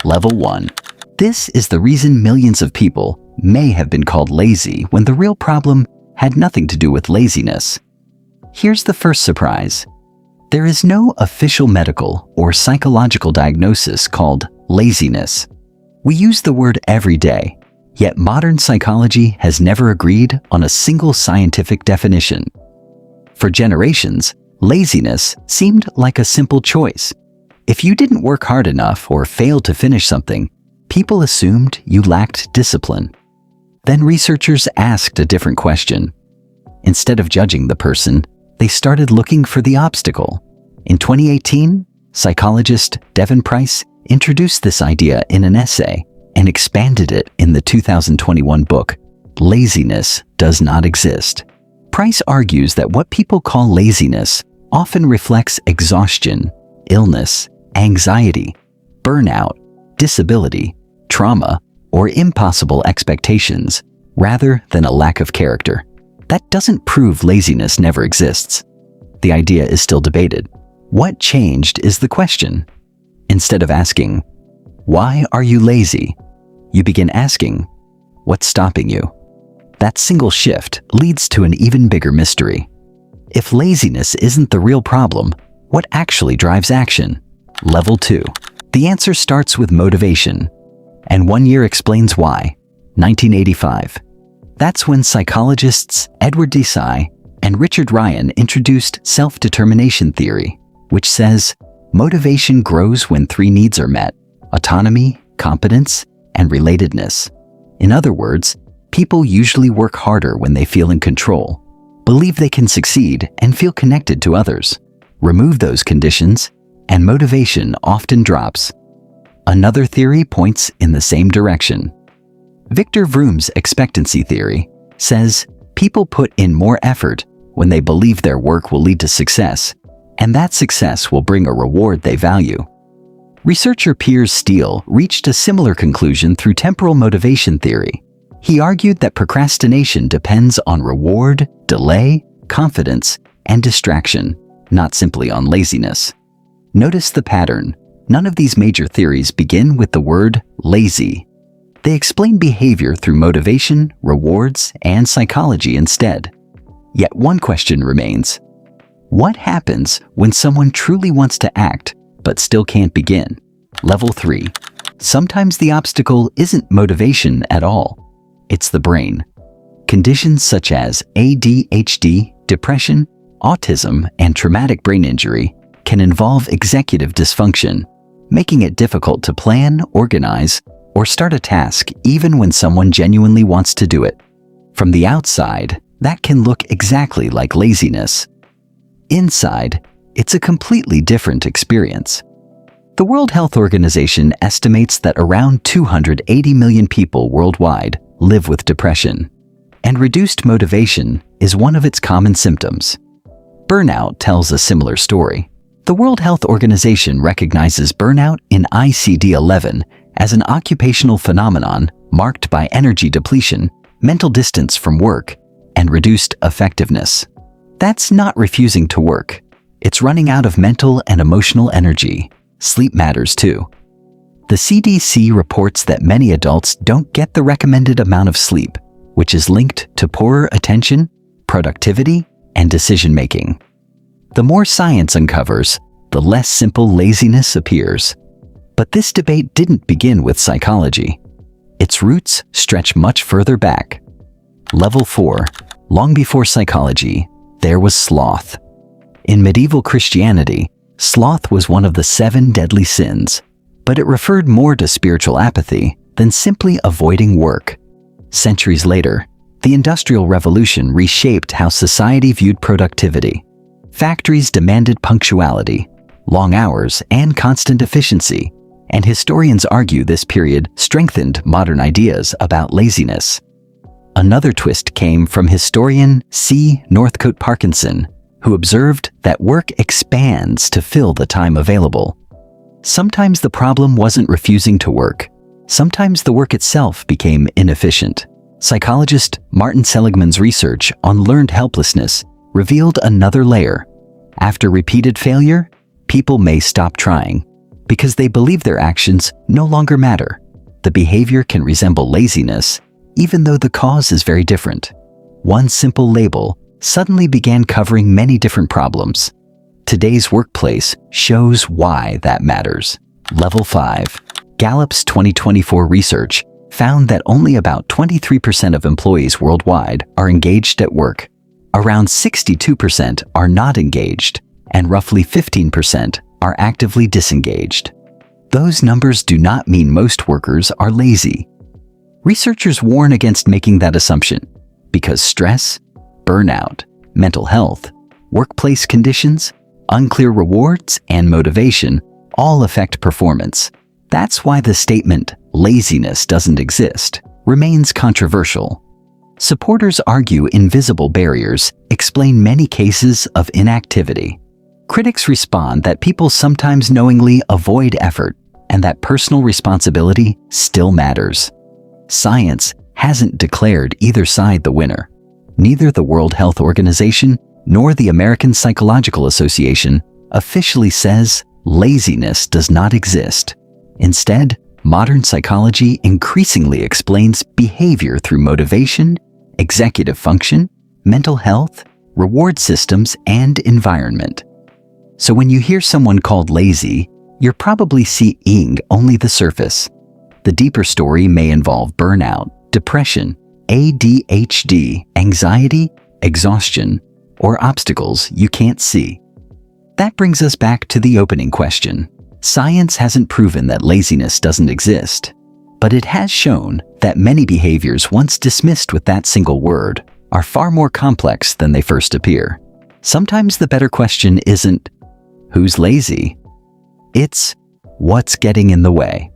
Level 1. This is the reason millions of people may have been called lazy when the real problem had nothing to do with laziness. Here's the first surprise. There is no official medical or psychological diagnosis called laziness. We use the word every day, yet modern psychology has never agreed on a single scientific definition. For generations, laziness seemed like a simple choice. If you didn't work hard enough or failed to finish something, people assumed you lacked discipline. Then researchers asked a different question. Instead of judging the person, they started looking for the obstacle. In 2018, psychologist Devin Price introduced this idea in an essay and expanded it in the 2021 book, Laziness Does Not Exist. Price argues that what people call laziness often reflects exhaustion, illness, anxiety, burnout, disability, trauma, or impossible expectations, rather than a lack of character. That doesn't prove laziness never exists. The idea is still debated. What changed is the question. Instead of asking, "Why are you lazy?" you begin asking, "What's stopping you?" That single shift leads to an even bigger mystery. If laziness isn't the real problem, what actually drives action? Level 2. The answer starts with motivation. And one year explains why. 1985. That's when psychologists Edward Desai and Richard Ryan introduced self-determination theory, which says motivation grows when 3 needs are met: autonomy, competence, and relatedness. In other words, people usually work harder when they feel in control, believe they can succeed, and feel connected to others. Remove those conditions, and motivation often drops. Another theory points in the same direction. Victor Vroom's expectancy theory says people put in more effort when they believe their work will lead to success, and that success will bring a reward they value. Researcher Piers Steele reached a similar conclusion through temporal motivation theory. He argued that procrastination depends on reward, delay, confidence, and distraction, not simply on laziness. Notice the pattern. None of these major theories begin with the word lazy. They explain behavior through motivation, rewards, and psychology instead. Yet one question remains. What happens when someone truly wants to act but still can't begin? Level 3. Sometimes the obstacle isn't motivation at all. It's the brain. Conditions such as ADHD, depression, autism, and traumatic brain injury can involve executive dysfunction, making it difficult to plan, organize, or start a task even when someone genuinely wants to do it. From the outside, that can look exactly like laziness. Inside, it's a completely different experience. The World Health Organization estimates that around 280 million people worldwide live with depression, and reduced motivation is one of its common symptoms. Burnout tells a similar story. The World Health Organization recognizes burnout in ICD-11 as an occupational phenomenon marked by energy depletion, mental distance from work, and reduced effectiveness. That's not refusing to work. It's running out of mental and emotional energy. Sleep matters too. The CDC reports that many adults don't get the recommended amount of sleep, which is linked to poorer attention, productivity, and decision-making. The more science uncovers, the less simple laziness appears. But this debate didn't begin with psychology. Its roots stretch much further back. Level 4. Long before psychology, there was sloth. In medieval Christianity, sloth was one of the 7 deadly sins, but it referred more to spiritual apathy than simply avoiding work. Centuries later, the Industrial Revolution reshaped how society viewed productivity. Factories demanded punctuality, long hours, and constant efficiency, and historians argue this period strengthened modern ideas about laziness. Another twist came from historian C. Northcote Parkinson, who observed that work expands to fill the time available. Sometimes the problem wasn't refusing to work. Sometimes the work itself became inefficient. Psychologist Martin Seligman's research on learned helplessness revealed another layer. After repeated failure, people may stop trying. because they believe their actions no longer matter. The behavior can resemble laziness, even though the cause is very different. One simple label suddenly began covering many different problems. Today's workplace shows why that matters. Level 5. Gallup's 2024 research found that only about 23% of employees worldwide are engaged at work. Around 62% are not engaged, and roughly 15% are actively disengaged. Those numbers do not mean most workers are lazy. Researchers warn against making that assumption because stress, burnout, mental health, workplace conditions, unclear rewards, and motivation all affect performance. That's why the statement, "laziness doesn't exist," remains controversial. Supporters argue invisible barriers explain many cases of inactivity. Critics respond that people sometimes knowingly avoid effort and that personal responsibility still matters. Science hasn't declared either side the winner. Neither the World Health Organization nor the American Psychological Association officially says laziness does not exist. Instead, modern psychology increasingly explains behavior through motivation, executive function, mental health, reward systems, and environment. So when you hear someone called lazy, you're probably seeing only the surface. The deeper story may involve burnout, depression, ADHD, anxiety, exhaustion, or obstacles you can't see. That brings us back to the opening question. Science hasn't proven that laziness doesn't exist, but it has shown that many behaviors once dismissed with that single word are far more complex than they first appear. Sometimes the better question isn't, "Who's lazy?" It's, "What's getting in the way?"